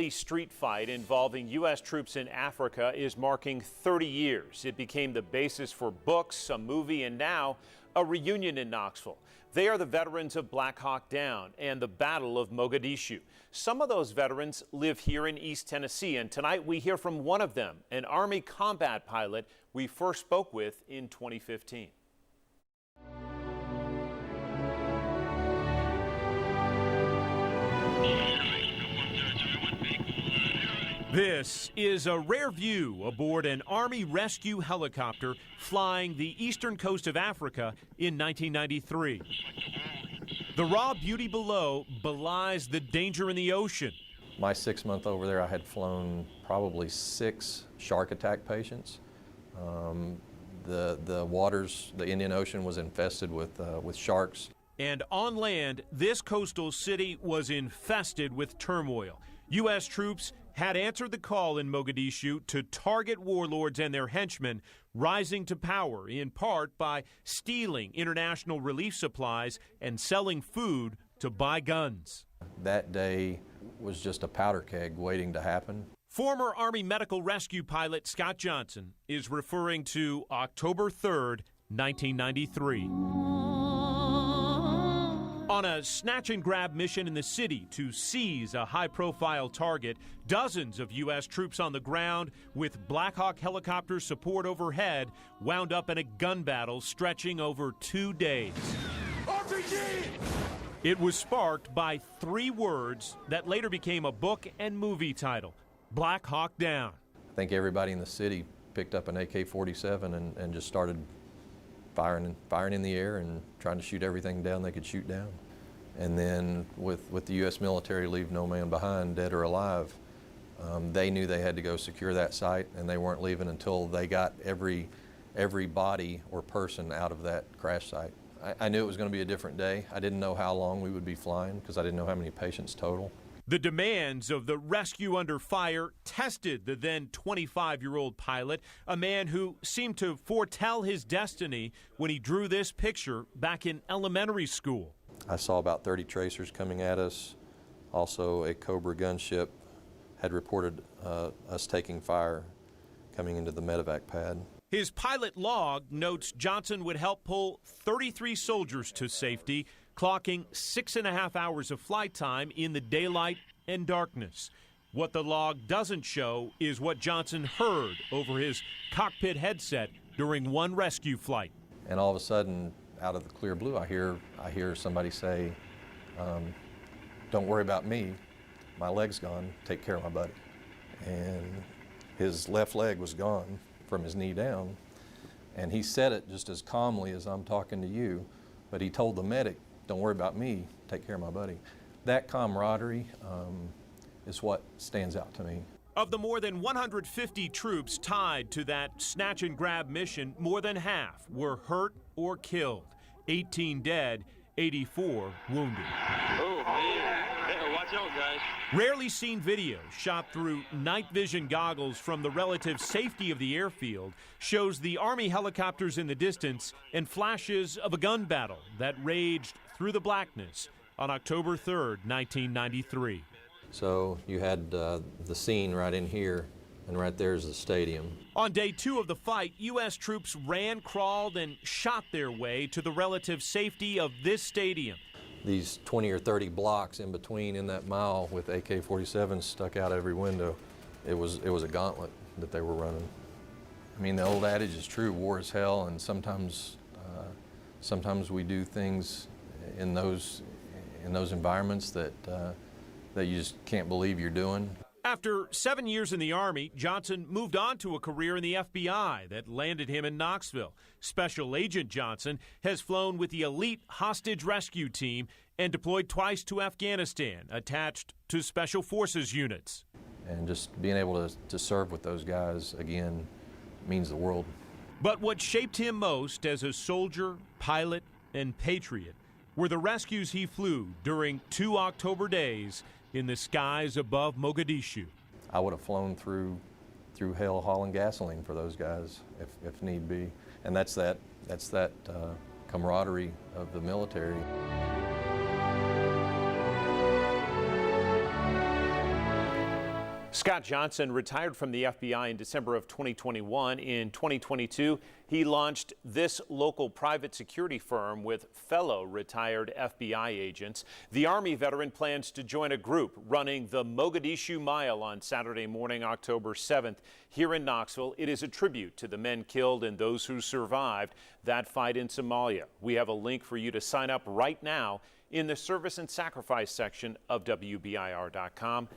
deadly street fight involving U.S. troops in Africa is marking 30 years. It became the basis for books, a movie, and now a reunion in Knoxville. They are the veterans of Black Hawk Down and the Battle of Mogadishu. Some of those veterans live here in East Tennessee, and tonight we hear from one of them, an Army combat pilot we first spoke with in 2015. This is a rare view aboard an Army rescue helicopter flying the eastern coast of Africa in 1993. The raw beauty below belies the danger in the ocean. My 6 month over there, I had flown probably 6 shark attack patients. The waters, the Indian Ocean was infested with sharks. And on land, this coastal city was infested with turmoil. U.S. troops had answered the call in Mogadishu to target warlords and their henchmen, rising to power in part by stealing international relief supplies and selling food to buy guns. That day was just a powder keg waiting to happen. Former Army medical rescue pilot Scott Johnson is referring to October 3rd, 1993. On a snatch and grab mission in the city to seize a high-profile target, dozens of U.S. troops on the ground with Black Hawk helicopter support overhead wound up in a gun battle stretching over 2 days. RPG! It was sparked by 3 words that later became a book and movie title, Black Hawk Down. I think everybody in the city picked up an AK-47 and just started firing in the air and trying to shoot everything down they could shoot down. And then with the U.S. military leave no man behind, dead or alive, they knew they had to go secure that site, and they weren't leaving until they got every body or person out of that crash site. I knew it was going to be a different day. I didn't know how long we would be flying because I didn't know how many patients total. The demands of the rescue under fire tested the then 25-year-old pilot, a man who seemed to foretell his destiny when he drew this picture back in elementary school. I saw about 30 tracers coming at us. Also, a Cobra gunship had reported us taking fire coming into the medevac pad. His pilot log notes Johnson would help pull 33 soldiers to safety, clocking 6.5 hours of flight time in the daylight and darkness. What the log doesn't show is what Johnson heard over his cockpit headset during one rescue flight. And all of a sudden, out of the clear blue, I hear somebody say, "Don't worry about me, my leg's gone, take care of my buddy." And his left leg was gone from his knee down, and he said it just as calmly as I'm talking to you, but he told the medic, "Don't worry about me, take care of my buddy." That camaraderie is what stands out to me. Of the more than 150 troops tied to that snatch and grab mission, more than half were hurt or killed. 18 dead, 84 wounded. Oh, man. Hey, watch out, guys. Rarely seen video shot through night vision goggles from the relative safety of the airfield shows the Army helicopters in the distance and flashes of a gun battle that raged through the blackness on October 3rd, 1993. So you had the scene right in here, and right there's the stadium. On day 2 of the fight, U.S. troops ran, crawled, and shot their way to the relative safety of this stadium. These 20 or 30 blocks in between in that mile with AK-47s stuck out every window. It was a gauntlet that they were running. I mean, the old adage is true, war is hell, and sometimes we do things in those environments that you just can't believe you're doing. After 7 years in the Army, Johnson moved on to a career in the FBI that landed him in Knoxville. Special Agent Johnson has flown with the elite hostage rescue team and deployed twice to Afghanistan, attached to Special Forces units. And just being able to serve with those guys, again, means the world. But what shaped him most as a soldier, pilot, and patriot were the rescues he flew during 2 October days in the skies above Mogadishu. I would have flown through hell hauling gasoline for those guys if need be. And that's that camaraderie of the military. Scott Johnson retired from the FBI in December of 2021. In 2022, he launched this local private security firm with fellow retired FBI agents. The Army veteran plans to join a group running the Mogadishu Mile on Saturday morning, October 7th, here in Knoxville. It is a tribute to the men killed and those who survived that fight in Somalia. We have a link for you to sign up right now in the Service and Sacrifice section of WBIR.com.